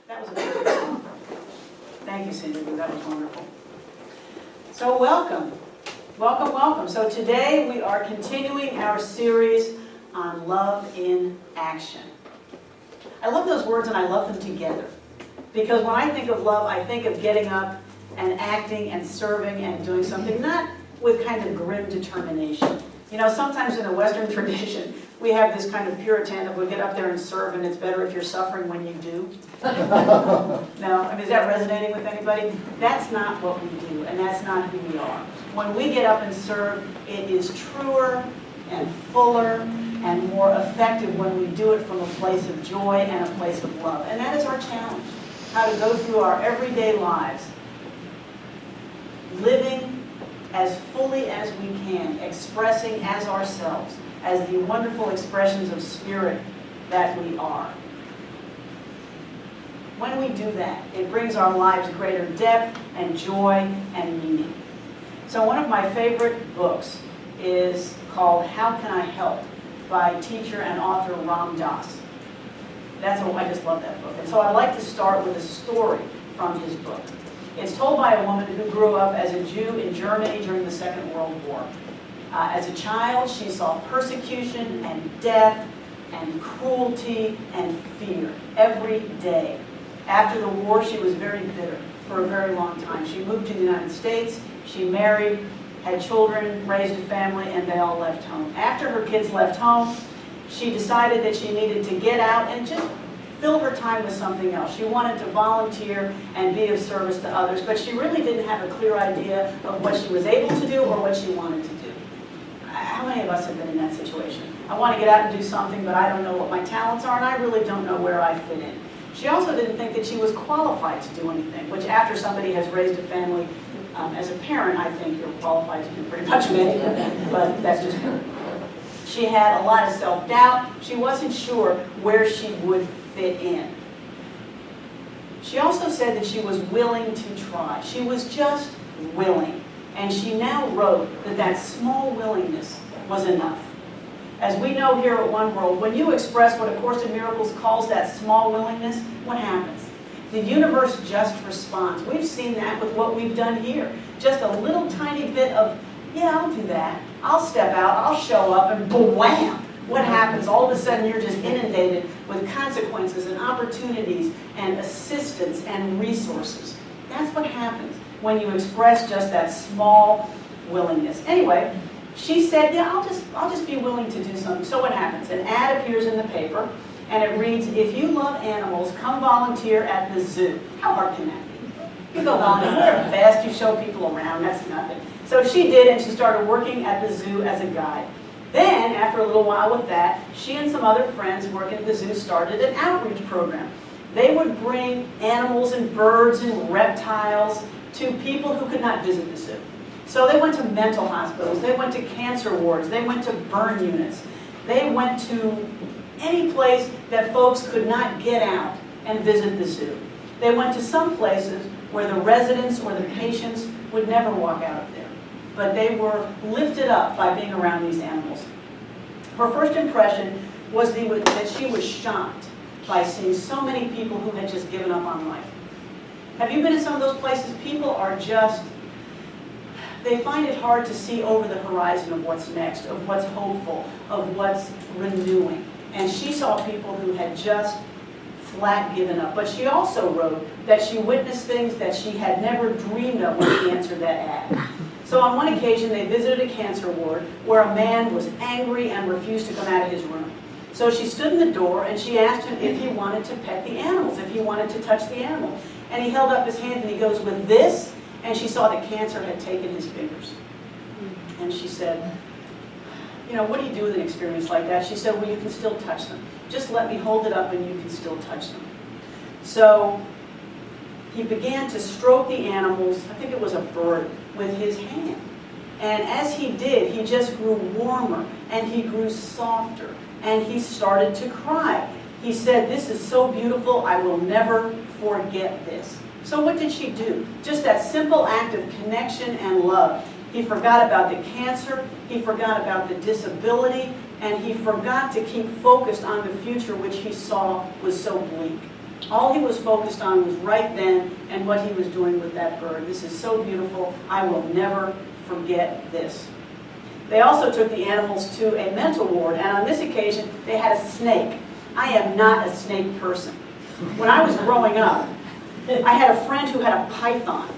That was a beautiful song. Thank you, Cindy. That was wonderful. So welcome. Welcome, welcome. So today we are continuing our series on love in action. I love those words and I love them together. Because when I think of love, I think of getting up and acting and serving and doing something, not with kind of grim determination. You know, sometimes in the Western tradition, we have this kind of Puritan that we'll get up there and serve, and it's better if you're suffering when you do. No? I mean, is that resonating with anybody? That's not what we do, and that's not who we are. When we get up and serve, it is truer and fuller and more effective when we do it from a place of joy and a place of love. And that is our challenge, how to go through our everyday lives, living as fully as we can, expressing as ourselves, as the wonderful expressions of spirit that we are. When we do that, it brings our lives greater depth and joy and meaning. So one of my favorite books is called How Can I Help? By teacher and author Ram Dass. I just love that book. And so I'd like to start with a story from his book. It's told by a woman who grew up as a Jew in Germany during the Second World War. As a child, she saw persecution and death and cruelty and fear every day. After the war, she was very bitter for a very long time. She moved to the United States, she married, had children, raised a family, and they all left home. After her kids left home, she decided that she needed to get out and just fill her time with something else. She wanted to volunteer and be of service to others, but she really didn't have a clear idea of what she was able to do or what she wanted to do. How many of us have been in that situation? I want to get out and do something, but I don't know what my talents are, and I really don't know where I fit in. She also didn't think that she was qualified to do anything, which after somebody has raised a family, as a parent, I think you're qualified to do pretty much anything, but that's just her. She had a lot of self-doubt. She wasn't sure where she would fit in. She also said that she was willing to try. She was just willing. And she now wrote that that small willingness was enough. As we know here at One World, when you express what A Course in Miracles calls that small willingness, what happens? The universe just responds. We've seen that with what we've done here. Just a little tiny bit of, yeah, I'll do that. I'll step out, I'll show up, and wham! What happens? All of a sudden you're just inundated with consequences and opportunities and assistance and resources. That's what happens when you express just that small willingness. Anyway, she said, yeah, I'll just be willing to do something. So what happens? An ad appears in the paper, and it reads, if you love animals, come volunteer at the zoo. How hard can that be? You go volunteer, wear a vest, you show people around, that's nothing. So she did, and she started working at the zoo as a guide. Then, after a little while with that, she and some other friends working at the zoo started an outreach program. They would bring animals and birds and reptiles to people who could not visit the zoo. So they went to mental hospitals, they went to cancer wards, they went to burn units. They went to any place that folks could not get out and visit the zoo. They went to some places where the residents or the patients would never walk out of there. But they were lifted up by being around these animals. Her first impression was that she was shocked by seeing so many people who had just given up on life. Have you been in some of those places? People are just, they find it hard to see over the horizon of what's next, of what's hopeful, of what's renewing. And she saw people who had just flat given up. But she also wrote that she witnessed things that she had never dreamed of when she answered that ad. So on one occasion, they visited a cancer ward where a man was angry and refused to come out of his room. So she stood in the door and she asked him if he wanted to pet the animals, if he wanted to touch the animal. And he held up his hand and he goes, with this? And she saw that cancer had taken his fingers. And she said, you know, what do you do with an experience like that? She said, well, you can still touch them. Just let me hold it up and you can still touch them. So he began to stroke the animals, I think it was a bird, with his hand. And as he did, he just grew warmer and he grew softer and he started to cry. He said, this is so beautiful, I will never forget this. So what did she do? Just that simple act of connection and love. He forgot about the cancer, he forgot about the disability, and he forgot to keep focused on the future which he saw was so bleak. All he was focused on was right then and what he was doing with that bird. This is so beautiful. I will never forget this. They also took the animals to a mental ward, and on this occasion, they had a snake. I am not a snake person. When I was growing up, I had a friend who had a python,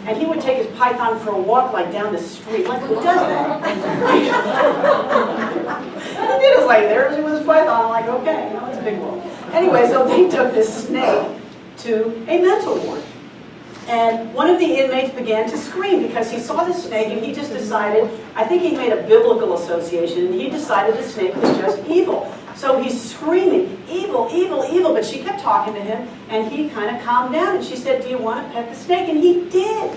and he would take his python for a walk like down the street. Like, who does that? And he just like, there he was with his python. I'm like, okay, you know, it's a big world. Anyway, so they took this snake to a mental ward. And one of the inmates began to scream because he saw the snake and he just decided, I think he made a biblical association, and he decided the snake was just evil. So he's screaming, evil, evil, evil, but she kept talking to him, and he kind of calmed down, and she said, do you want to pet the snake? And he did.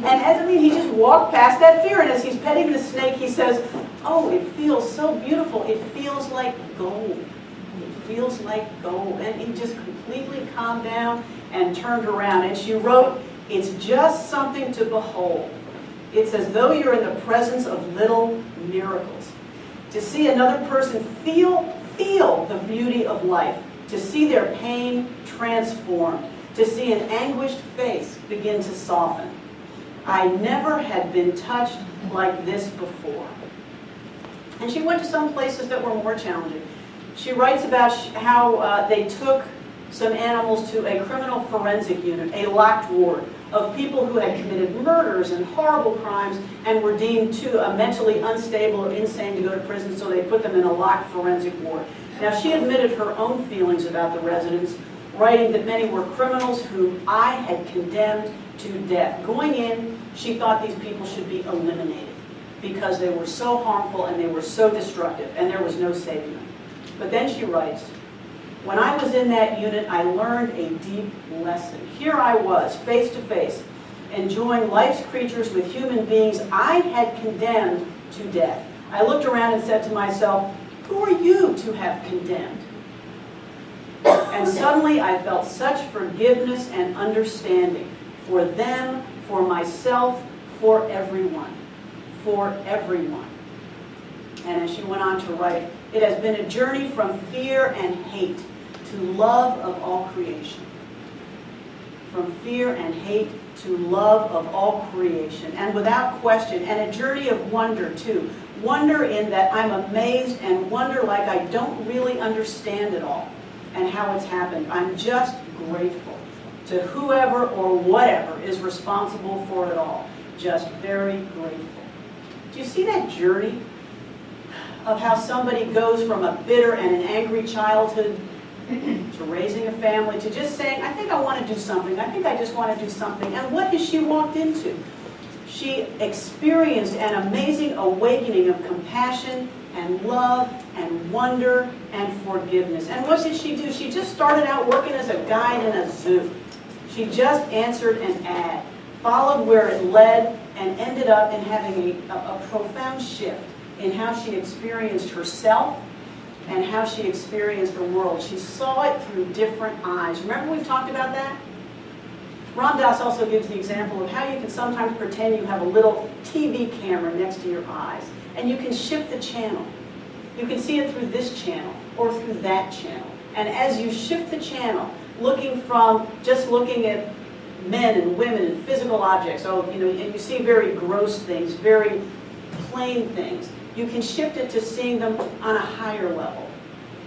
And he just walked past that fear, and as he's petting the snake, he says, oh, it feels so beautiful. It feels like gold. It feels like gold. And he just completely calmed down and turned around, and she wrote, it's just something to behold. It's as though you're in the presence of little miracles. To see another person feel the beauty of life, to see their pain transformed, to see an anguished face begin to soften. I never had been touched like this before. And she went to some places that were more challenging. She writes about how they took some animals to a criminal forensic unit, a locked ward, of people who had committed murders and horrible crimes and were deemed too mentally unstable or insane to go to prison, so they put them in a locked forensic ward. Now, she admitted her own feelings about the residents, writing that many were criminals whom I had condemned to death. Going in, she thought these people should be eliminated because they were so harmful and they were so destructive, and there was no saving them. But then she writes, when I was in that unit, I learned a deep lesson. Here I was, face to face, enjoying life's creatures with human beings I had condemned to death. I looked around and said to myself, who are you to have condemned? And suddenly I felt such forgiveness and understanding for them, for myself, for everyone. For everyone. And as she went on to write, it has been a journey from fear and hate to love of all creation. From fear and hate to love of all creation. And without question, and a journey of wonder too. Wonder in that I'm amazed, and wonder like I don't really understand it all and how it's happened. I'm just grateful to whoever or whatever is responsible for it all. Just very grateful. Do you see that journey of how somebody goes from a bitter and an angry childhood to raising a family, to just saying, I think I want to do something. I think I just want to do something. And what has she walked into? She experienced an amazing awakening of compassion and love and wonder and forgiveness. And what did she do? She just started out working as a guide in a zoo. She just answered an ad, followed where it led, and ended up in having a profound shift in how she experienced herself and how she experienced the world. She saw it through different eyes. Remember we've talked about that? Ram Dass also gives the example of how you can sometimes pretend you have a little TV camera next to your eyes, and you can shift the channel. You can see it through this channel or through that channel. And as you shift the channel, looking from just looking at men and women and physical objects, and you see very gross things, very plain things, you can shift it to seeing them on a higher level,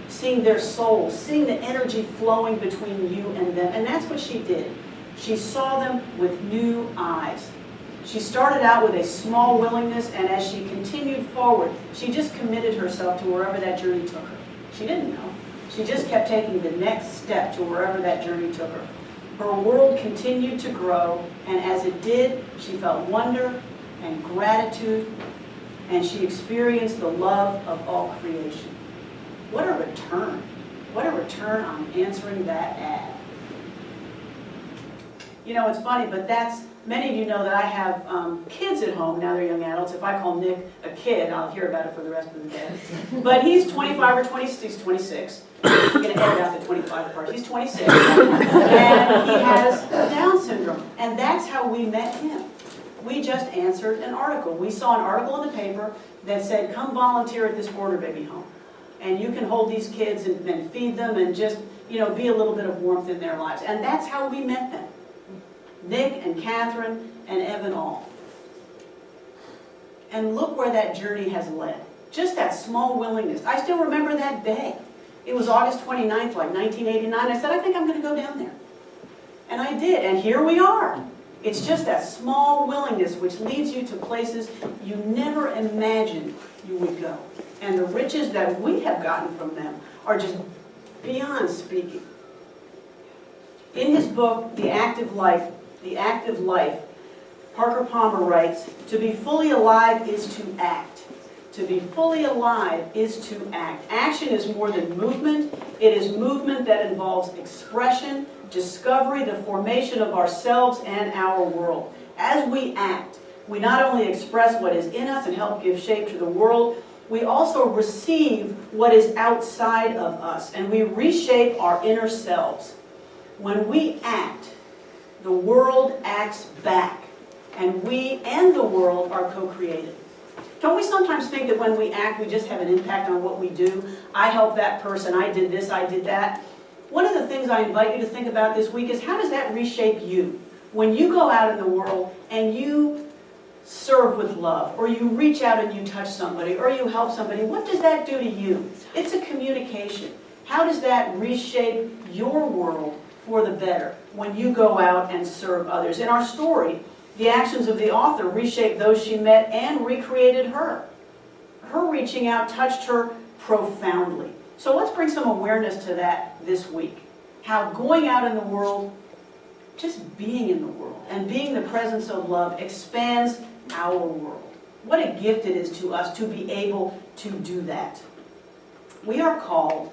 seeing their souls, seeing the energy flowing between you and them. And that's what she did. She saw them with new eyes. She started out with a small willingness, and as she continued forward, she just committed herself to wherever that journey took her. She didn't know. She just kept taking the next step to wherever that journey took her. Her world continued to grow, and as it did, she felt wonder and gratitude, and she experienced the love of all creation. What a return. What a return on answering that ad. You know, it's funny, but many of you know that I have kids at home. Now they're young adults. If I call Nick a kid, I'll hear about it for the rest of the day. But he's 25 or 26. He's 26. I'm going to edit out the 25 part. He's 26. And he has Down syndrome. And that's how we met him. We just answered an article. We saw an article in the paper that said, come volunteer at this border baby home. and you can hold these kids and feed them and just, be a little bit of warmth in their lives. And that's how we met them. Nick and Catherine and Evan all. And look where that journey has led. Just that small willingness. I still remember that day. It was August 29th, like 1989. I said, I think I'm going to go down there. And I did, and here we are. It's just that small willingness which leads you to places you never imagined you would go. And the riches that we have gotten from them are just beyond speaking. In his book, The Active Life, Parker Palmer writes, to be fully alive is to act. To be fully alive is to act. Action is more than movement. It is movement that involves expression, discovery, the formation of ourselves and our world. As we act, we not only express what is in us and help give shape to the world, we also receive what is outside of us, and we reshape our inner selves. When we act, the world acts back, and we and the world are co-created. Don't we sometimes think that when we act, we just have an impact on what we do? I helped that person, I did this, I did that. One of the things I invite you to think about this week is, how does that reshape you? When you go out in the world and you serve with love, or you reach out and you touch somebody, or you help somebody, what does that do to you? It's a communication. How does that reshape your world for the better when you go out and serve others? In our story, the actions of the author reshaped those she met and recreated her. Her reaching out touched her profoundly. So let's bring some awareness to that this week. How going out in the world, just being in the world, and being the presence of love expands our world. What a gift it is to us to be able to do that. We are called,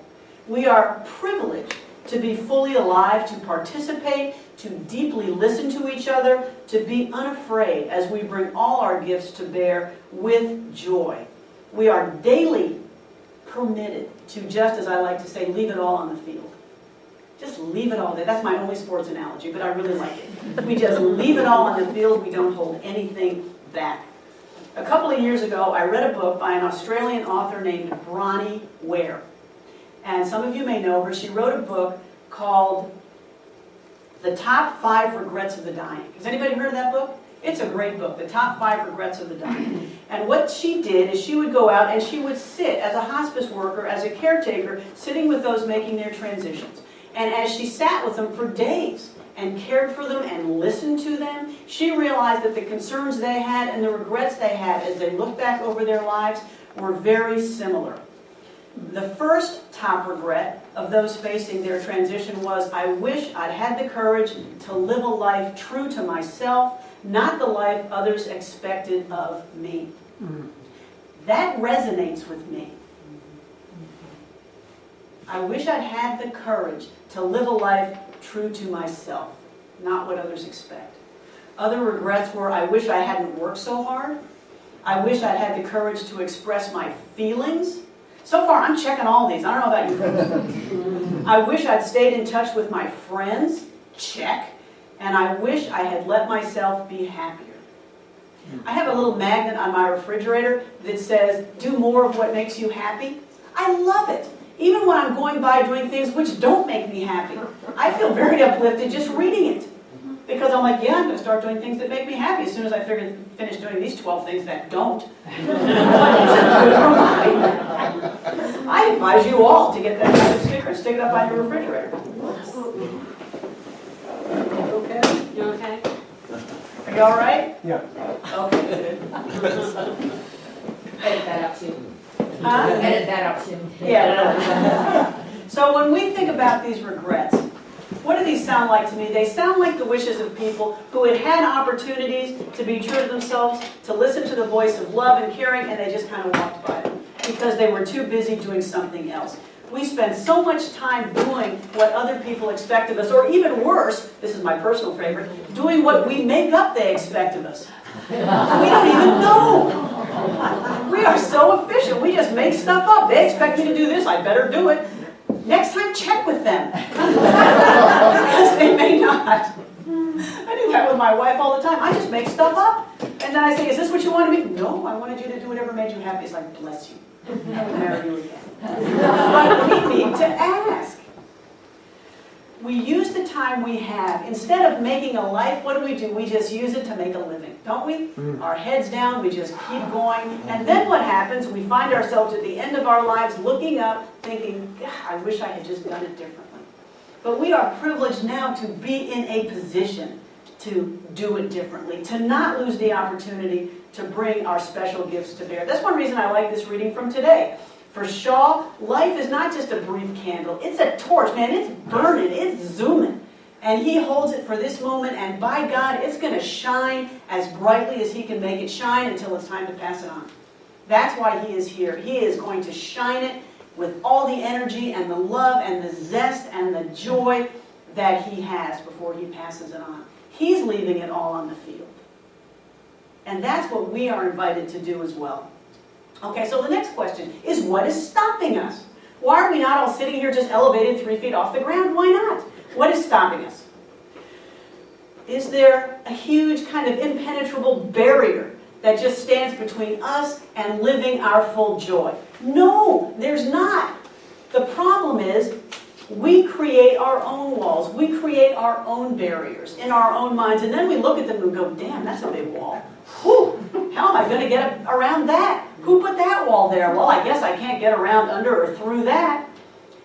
we are privileged to be fully alive, to participate, to deeply listen to each other, to be unafraid as we bring all our gifts to bear with joy. We are daily permitted to, just as I like to say, leave it all on the field. Just leave it all there. That's my only sports analogy, but I really like it. We just leave it all on the field. We don't hold anything back. A couple of years ago, I read a book by an Australian author named Bronnie Ware. And some of you may know her. She wrote a book called The Top 5 Regrets of the Dying. Has anybody heard of that book? It's a great book, The Top 5 Regrets of the Dying. And what she did is she would go out and she would sit as a hospice worker, as a caretaker, sitting with those making their transitions. And as she sat with them for days and cared for them and listened to them, she realized that the concerns they had and the regrets they had as they looked back over their lives were very similar. The first top regret of those facing their transition was, I wish I'd had the courage to live a life true to myself, not the life others expected of me. That resonates with me. I wish I'd had the courage to live a life true to myself, not what others expect. Other regrets were, I wish I hadn't worked so hard. I wish I'd had the courage to express my feelings. So far, I'm checking all these. I don't know about you. I wish I'd stayed in touch with my friends. Check. And I wish I had let myself be happier. I have a little magnet on my refrigerator that says, do more of what makes you happy. I love it. Even when I'm going by doing things which don't make me happy, I feel very uplifted just reading it. Because I'm like, yeah, I'm going to start doing things that make me happy as soon as I finish doing these 12 things that don't. I advise you all to get that kind of sticker and stick it up on your refrigerator. Okay? You okay? Are you all right? Yeah. Okay, good. Edit that out soon. Huh? Edit that out soon. Yeah. So when we think about these regrets, what do these sound like to me? They sound like the wishes of people who had had opportunities to be true to themselves, to listen to the voice of love and caring, and they just kind of walked by it because they were too busy doing something else. We spend so much time doing what other people expect of us, or even worse, this is my personal favorite, doing what we make up they expect of us. We don't even know. We are so efficient. We just make stuff up. They expect me to do this. I better do it. Next time, check with them. Because they may not. I do that with my wife all the time. I just make stuff up. And then I say, is this what you wanted me to do? No, I wanted you to do whatever made you happy. It's like, bless you. I would marry you again. But we need to ask. We use the time we have. Instead of making a life, what do? We just use it to make a living, don't we? Our heads down, we just keep going. And then what happens? We find ourselves at the end of our lives looking up, thinking, God, I wish I had just done it differently. But we are privileged now to be in a position to do it differently, to not lose the opportunity to bring our special gifts to bear. That's one reason I like this reading from today. For Shaw, life is not just a brief candle. It's a torch, man. It's burning. It's zooming. And he holds it for this moment, and by God, it's going to shine as brightly as he can make it shine until it's time to pass it on. That's why he is here. He is going to shine it with all the energy and the love and the zest and the joy that he has before he passes it on. He's leaving it all on the field. And that's what we are invited to do as well. Okay, so the next question is, what is stopping us? Why are we not all sitting here just elevated 3 feet off the ground? Why not? What is stopping us? Is there a huge kind of impenetrable barrier that just stands between us and living our full joy? No, there's not. The problem is we create our own walls. We create our own barriers in our own minds. And then we look at them and go, damn, that's a big wall. Whew, how am I going to get around that? Who put that wall there? Well, I guess I can't get around under or through that.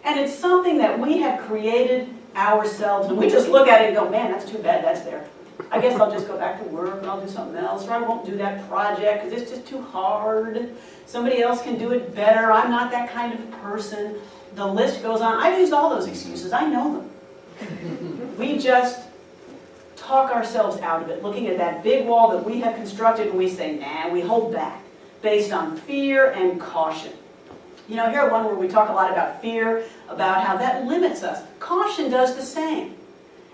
And it's something that we have created ourselves. And we just look at it and go, man, that's too bad that's there. I guess I'll just go back to work and I'll do something else, or I won't do that project because it's just too hard. Somebody else can do it better. I'm not that kind of person. The list goes on. I've used all those excuses. I know them. We just talk ourselves out of it, looking at that big wall that we have constructed, and we say, nah, we hold back based on fear and caution. You know, here at One Word we talk a lot about fear, about how that limits us. Caution does the same.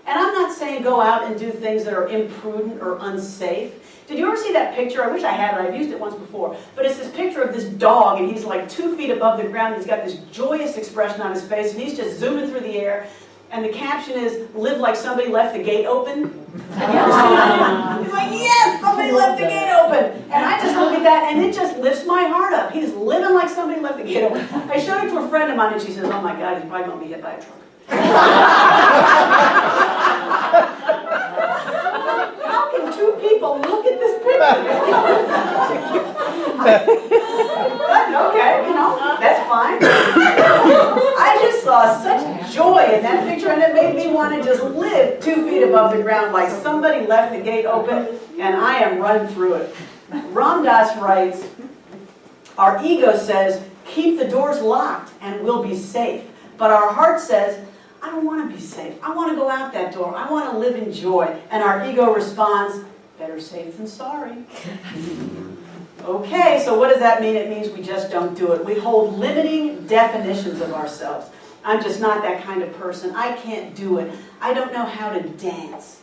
And I'm not saying go out and do things that are imprudent or unsafe. Did you ever see that picture? I wish I had it. I've used it once before. But it's this picture of this dog, and he's like 2 feet above the ground. He's got this joyous expression on his face, and he's just zooming through the air. And the caption is, live like somebody left the gate open. Have you ever seen it? He's like, yes, somebody left the gate open. And I just look at that, and it just lifts my heart up. He's living like somebody left the gate open. I showed it to a friend of mine, and she says, oh my God, he's probably going to be hit by a truck. How can two people look at this picture? Okay, you know, that's fine. I just saw such joy in that picture, and it made me want to just live 2 feet above the ground like somebody left the gate open, and I am running through it. Ram Dass writes, our ego says, keep the doors locked and we'll be safe. But our heart says, I don't want to be safe. I want to go out that door. I want to live in joy. And our ego responds, better safe than sorry. Okay, so what does that mean? It means we just don't do it. We hold limiting definitions of ourselves. I'm just not that kind of person. I can't do it. I don't know how to dance.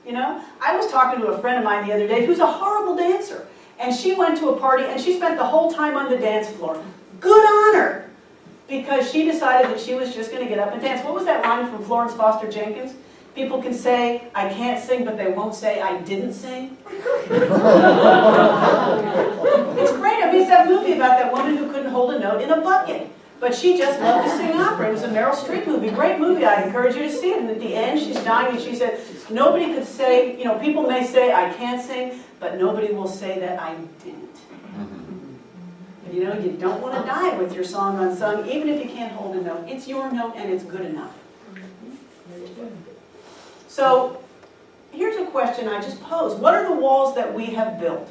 You know, I was talking to a friend of mine the other day who's a horrible dancer. And she went to a party and she spent the whole time on the dance floor. Good on her. Because she decided that she was just going to get up and dance. What was that line from Florence Foster Jenkins? People can say, I can't sing, but they won't say, I didn't sing. It's great. I mean, it's that movie about that woman who couldn't hold a note in a bucket. But she just loved to sing opera. It was a Meryl Streep movie. Great movie. I encourage you to see it. And at the end, she's dying, and she said, nobody could say, you know, people may say, I can't sing, but nobody will say that I didn't. You know, you don't want to die with your song unsung, even if you can't hold a note. It's your note, and it's good enough. So, here's a question I just posed. What are the walls that we have built?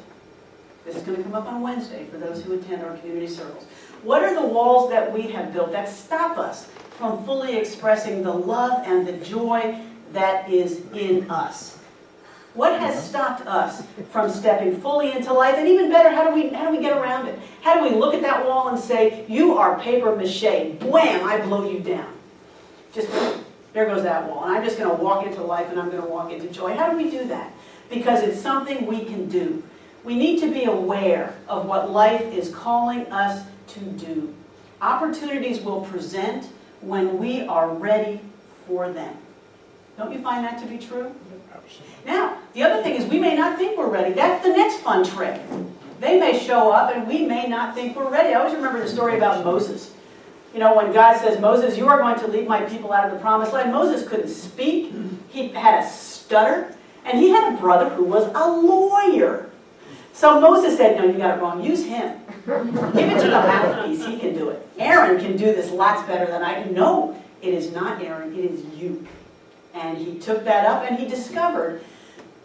This is going to come up on Wednesday for those who attend our community circles. What are the walls that we have built that stop us from fully expressing the love and the joy that is in us? What has stopped us from stepping fully into life? And even better, how do we get around it? How do we look at that wall and say, you are paper mache, bwham, I blow you down. Just, there goes that wall. And I'm just going to walk into life and I'm going to walk into joy. How do we do that? Because it's something we can do. We need to be aware of what life is calling us to do. Opportunities will present when we are ready for them. Don't you find that to be true? Now, the other thing is we may not think we're ready. That's the next fun trick. They may show up and we may not think we're ready. I always remember the story about Moses. You know, when God says, Moses, you are going to lead my people out of the promised land. Moses couldn't speak. He had a stutter. And he had a brother who was a lawyer. So Moses said, no, you got it wrong. Use him. Give it to the mouthpiece. He can do it. Aaron can do this lots better than I can. No, it is not Aaron. It is you. And he took that up and he discovered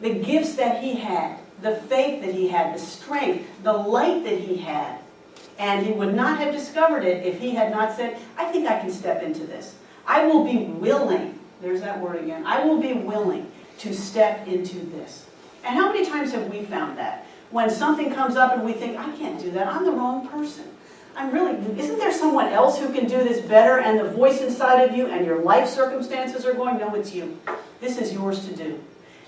the gifts that he had, the faith that he had, the strength, the light that he had. And he would not have discovered it if he had not said, I think I can step into this. I will be willing, there's that word again, I will be willing to step into this. And how many times have we found that? When something comes up and we think, I can't do that, I'm the wrong person. Isn't there someone else who can do this better? And the voice inside of you and your life circumstances are going, no, it's you. This is yours to do.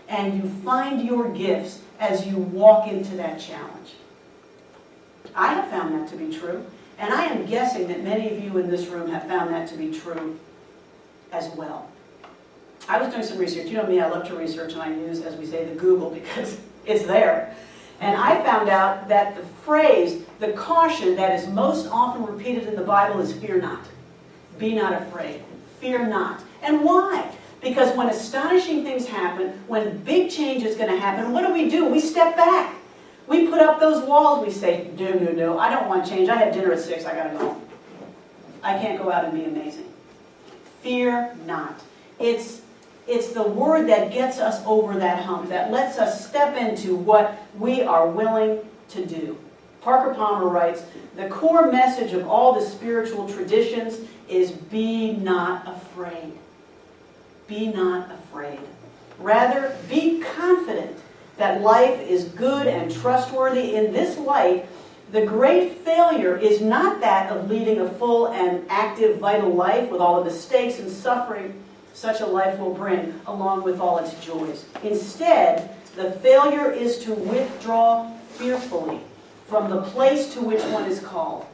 And you find your gifts as you walk into that challenge. I have found that to be true. And I am guessing that many of you in this room have found that to be true as well. I was doing some research. You know me, I love to research, and I use, as we say, the Google because it's there. And I found out that the phrase, the caution that is most often repeated in the Bible is fear not. Be not afraid. Fear not. And why? Because when astonishing things happen, when big change is going to happen, what do? We step back. We put up those walls. We say, no, I don't want change. I have dinner at 6. I got to go home. I can't go out and be amazing. Fear not. It's the word that gets us over that hump, that lets us step into what we are willing to do. Parker Palmer writes, the core message of all the spiritual traditions is be not afraid. Be not afraid. Rather, be confident that life is good and trustworthy. In this light, the great failure is not that of leading a full and active, vital life with all the mistakes and suffering such a life will bring, along with all its joys. Instead, the failure is to withdraw fearfully from the place to which one is called.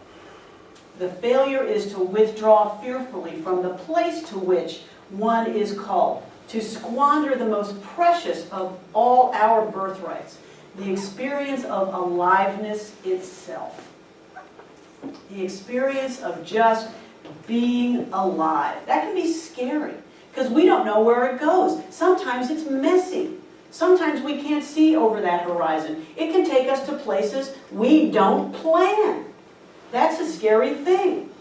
The failure is to withdraw fearfully from the place to which one is called, to squander the most precious of all our birthrights, the experience of aliveness itself. The experience of just being alive. That can be scary, because we don't know where it goes. Sometimes it's messy. Sometimes we can't see over that horizon. It can take us to places we don't plan. That's a scary thing.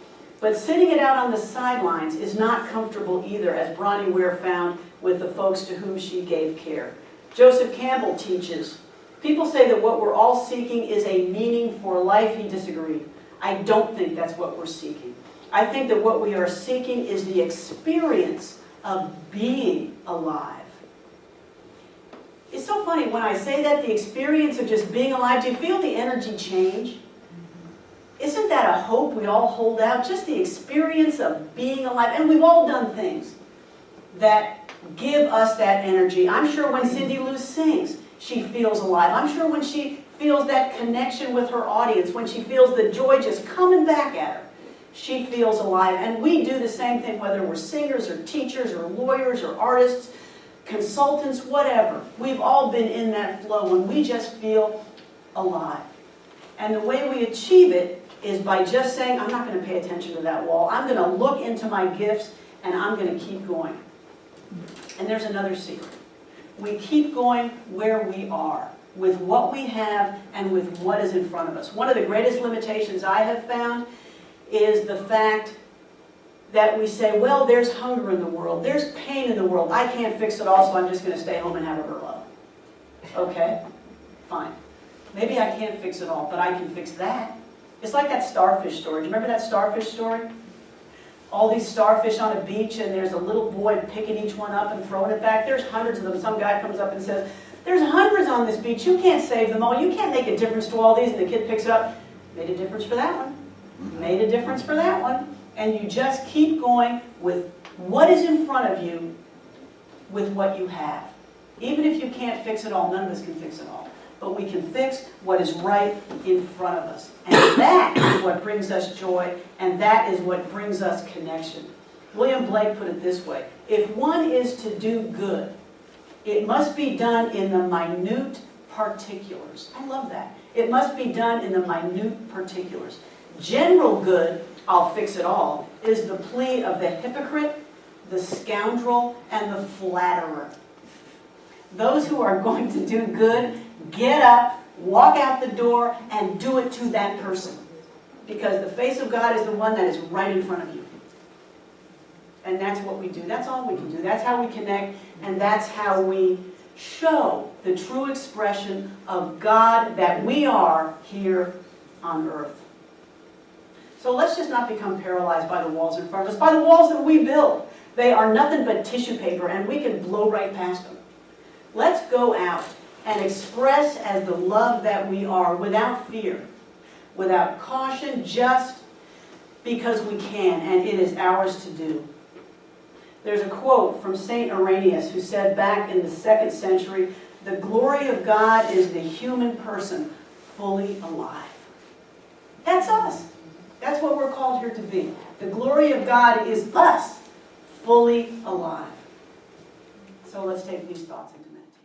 But sitting it out on the sidelines is not comfortable either, as Bronnie Ware found with the folks to whom she gave care. Joseph Campbell teaches, people say that what we're all seeking is a meaning for life. He disagreed. I don't think that's what we're seeking. I think that what we are seeking is the experience of being alive. It's so funny, when I say that, the experience of just being alive, do you feel the energy change? Isn't that a hope we all hold out? Just the experience of being alive. And we've all done things that give us that energy. I'm sure when Cindy Lou sings, she feels alive. I'm sure when she feels that connection with her audience, when she feels the joy just coming back at her, she feels alive. And we do the same thing, whether we're singers or teachers or lawyers or artists, consultants, whatever. We've all been in that flow when we just feel alive. And the way we achieve it is by just saying, I'm not going to pay attention to that wall. I'm going to look into my gifts and I'm going to keep going. And there's another secret. We keep going where we are, with what we have and with what is in front of us. One of the greatest limitations I have found is the fact that we say, well, there's hunger in the world, there's pain in the world, I can't fix it all, so I'm just going to stay home and have a Merlot. Okay, fine. Maybe I can't fix it all, but I can fix that. It's like that starfish story. Do you remember that starfish story? All these starfish on a beach, and there's a little boy picking each one up and throwing it back. There's hundreds of them. Some guy comes up and says, there's hundreds on this beach. You can't save them all. You can't make a difference to all these. And the kid picks it up. Made a difference for that one. Made a difference for that one. And you just keep going with what is in front of you with what you have. Even if you can't fix it all, none of us can fix it all. But we can fix what is right in front of us. And that is what brings us joy, and that is what brings us connection. William Blake put it this way: if one is to do good, it must be done in the minute particulars. I love that. It must be done in the minute particulars. General good, I'll fix it all, is the plea of the hypocrite, the scoundrel, and the flatterer. Those who are going to do good, get up, walk out the door, and do it to that person. Because the face of God is the one that is right in front of you. And that's what we do. That's all we can do. That's how we connect, and that's how we show the true expression of God that we are here on earth. So let's just not become paralyzed by the walls in front of us, by the walls that we build. They are nothing but tissue paper, and we can blow right past them. Let's go out and express as the love that we are without fear, without caution, just because we can, and it is ours to do. There's a quote from St. Irenaeus who said back in the 2nd century, "The glory of God is the human person fully alive." That's us. That's what we're called here to be. The glory of God is us fully alive. So let's take these thoughts into meditation.